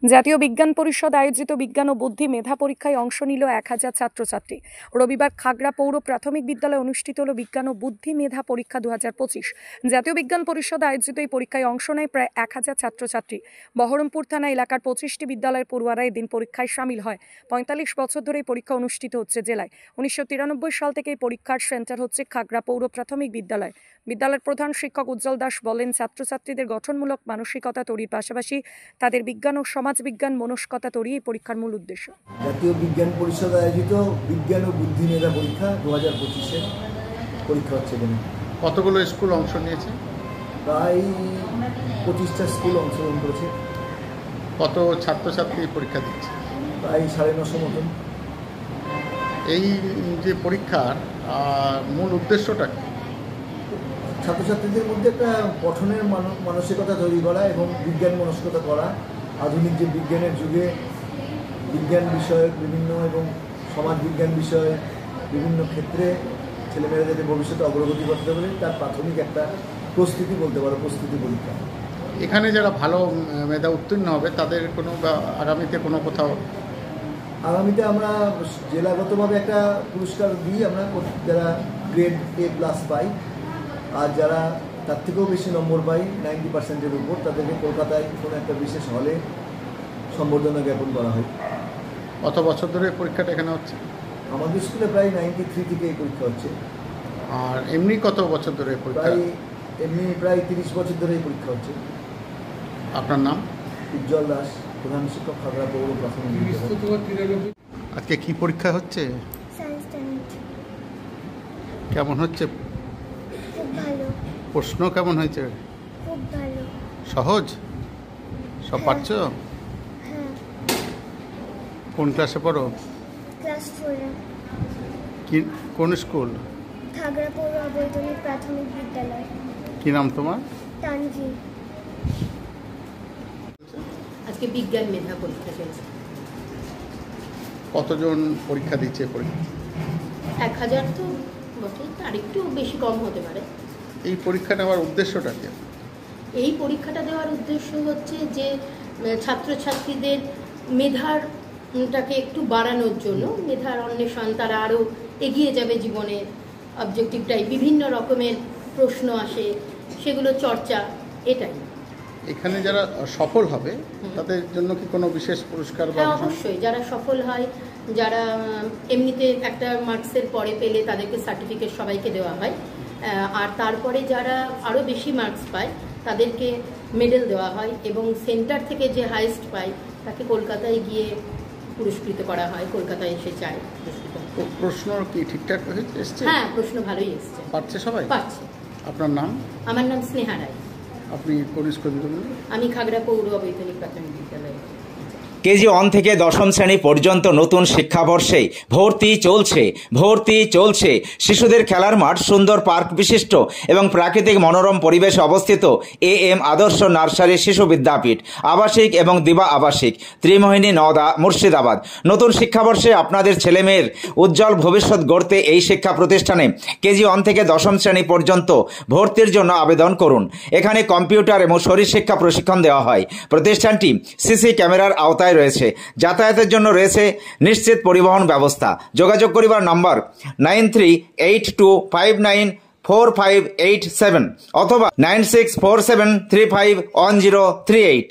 জাতীয় বিজ্ঞান পরিষদ আয়োজিত বিজ্ঞান ও বুদ্ধি মেধা পরীক্ষায় অংশ নিল 1000 ছাত্রছাত্রী। রবিবার খাগড়া পৌর প্রাথমিক বিদ্যালয়ে অনুষ্ঠিত হল বিজ্ঞান ও বুদ্ধি মেধা পরীক্ষা 2025। জাতীয় বিজ্ঞান পরিষদ আয়োজিত এই পরীক্ষায় অংশ নেয় প্রায় 1000 ছাত্রছাত্রী। বহরমপুর থানা এলাকার 25টি বিদ্যালয়ের পড়ুয়ারা এদিন পরীক্ষায় সামিল হয়। 45 বছর ধরে এই পরীক্ষা অনুষ্ঠিত হচ্ছে জেলায়। 1993 সাল থেকে এই পরীক্ষার সেন্টার হচ্ছে খাগড়া পৌর প্রাথমিক বিদ্যালয়। বিদ্যালয়ের প্রধান শিক্ষক উজ্জ্বল দাস বলেন, ছাত্রছাত্রীদের গঠনমূলক মানসিকতা তৈরির পাশাপাশি তাদের বিজ্ঞান ও সমাজবিজ্ঞান মনস্কতা তৈরি এই পরীক্ষার মূল উদ্দেশ্য। জাতীয় বিজ্ঞান পরিষদ আয়োজিত বিজ্ঞান ও বুদ্ধি মেধা পরীক্ষা 2025-এর পরীক্ষা হচ্ছে। কতগুলো স্কুল অংশ নিয়েছে? প্রায় 25টা স্কুল অংশগ্রহণ করেছে। কত ছাত্রছাত্রী পরীক্ষা দিচ্ছে? প্রায় 950 মতন। এই যে পরীক্ষার মূল উদ্দেশ্যটা কি? ছাত্রছাত্রীদের মধ্যে একটা পঠনের মানসিকতা তৈরি করা এবং বিজ্ঞান মনস্কতা করা। আধুনিক যে বিজ্ঞানের যুগে বিজ্ঞান বিষয়ক বিভিন্ন এবং সমাজ বিজ্ঞান বিষয়ে বিভিন্ন ক্ষেত্রে ছেলেমেয়েরা যাতে ভবিষ্যতে অগ্রগতি করতে পারে তার প্রাথমিক একটা প্রস্তুতি বলতে পারো, প্রস্তুতি পরীক্ষা। এখানে যারা ভালো মেধা উত্তীর্ণ হবে তাদের কোনো আগামীতে কোনো কোথাও আগামীতে আমরা জেলাগতভাবে একটা পুরস্কার দিই আমরা, যারা গ্রেড A+ পাই আর যারা তার থেকেও বেশি নম্বর পাই 90%-এর উপর তাদেরকে কলকাতায় কোনো একটা বিশেষ হলে সম্বর্ধনা জ্ঞাপন করা হয়। কত বছর ধরে পরীক্ষাটা এখানে হচ্ছে? আমাদের স্কুলে প্রায় 93 থেকে এই পরীক্ষা হচ্ছে। আর এমনি কত বছর ধরে পরীক্ষা? প্রায় 30 বছর ধরে এই পরীক্ষা হচ্ছে। আপনার নাম? উজ্জ্বল দাস, প্রধান শিক্ষক, খাগড়া পৌর প্রাথমিক বিদ্যালয়। আজকে কি পরীক্ষা হচ্ছে? কেমন হচ্ছে? প্রশ্ন কেমন হয়েছে? খুব ভালো। সহজ? সব পারছো? হ্যাঁ। কোন ক্লাসে পড়ো? ক্লাস 4-এ। কোন স্কুল? খাগড়া পৌর অবৈতনিক প্রাথমিক বিদ্যালয়। কি নাম তোমার? তানভি। আজকে বিজ্ঞান মেধা পরীক্ষা চলছে। কতজন পরীক্ষা দিচ্ছে পরীক্ষা? 1000 তো বটেই, আর একটু বেশি কম হতে পারে। এই পরীক্ষা নেওয়ার উদ্দেশ্যটা কি? এই পরীক্ষাটা দেওয়ার উদ্দেশ্য হচ্ছে যে ছাত্রছাত্রীদের মেধাটাকে একটু বাড়ানোর জন্য, মেধার অন্বেষণ, তারা আরও এগিয়ে যাবে জীবনে, অবজেক্টিভটাই বিভিন্ন রকমের প্রশ্ন আসে, সেগুলো চর্চা, এটাই। এখানে যারা সফল হবে তাদের জন্য কি কোনো বিশেষ পুরস্কার? হ্যাঁ, অবশ্যই। যারা সফল হয়, যারা এমনিতে একটা মার্কসের পরে পেলে তাদেরকে সার্টিফিকেট সবাইকে দেওয়া হয়, আর তারপরে যারা আরও বেশি মার্কস পায় তাদেরকে মেডেল দেওয়া হয়, এবং সেন্টার থেকে যে হাইয়েস্ট পায় তাকে কলকাতায় গিয়ে পুরস্কৃত করা হয়। কলকাতায় এসে চায় পুরস্কৃত। প্রশ্ন কি ঠিকঠাক এসছে? হ্যাঁ, প্রশ্ন ভালোই এসছে। পারছে সবাই? পারছে। আপনার নাম? আমার নাম স্নেহা রায়। আপনি কোন স্কুল? আমি খাগড়া পৌর অবৈতনিক প্রাথমিক বিদ্যালয়ে। কেজি 1 থেকে 10ম শ্রেণী পর্যন্ত নতুন শিক্ষাবর্ষে ভর্তি চলছে। শিশুদের খেলার মাঠ, সুন্দর পার্ক বিশিষ্ট এবং প্রাকৃতিক মনোরম পরিবেশে অবস্থিত AM আদর্শ নার্সারি শিশু বিদ্যাপীঠ, আবাসিক এবং দিবা আবাসিক, ত্রিমোহিনী, নওদা, মুর্শিদাবাদ। নতুন শিক্ষাবর্ষে আপনাদের ছেলেমেয়ের উজ্জ্বল ভবিষ্যৎ গড়তে এই শিক্ষা প্রতিষ্ঠানে কেজি 1 থেকে 10ম শ্রেণী পর্যন্ত ভর্তির জন্য আবেদন করুন। এখানে কম্পিউটার এবং শরীর শিক্ষা প্রশিক্ষণ দেওয়া হয়। প্রতিষ্ঠানটি সিসি ক্যামেরার আওতায় রয়েছে। যাতায়াতের জন্য রয়েছে নিশ্চিত পরিবহন ব্যবস্থা। যোগাযোগ করিবার নম্বর 9382594587 অথবা 9647351038।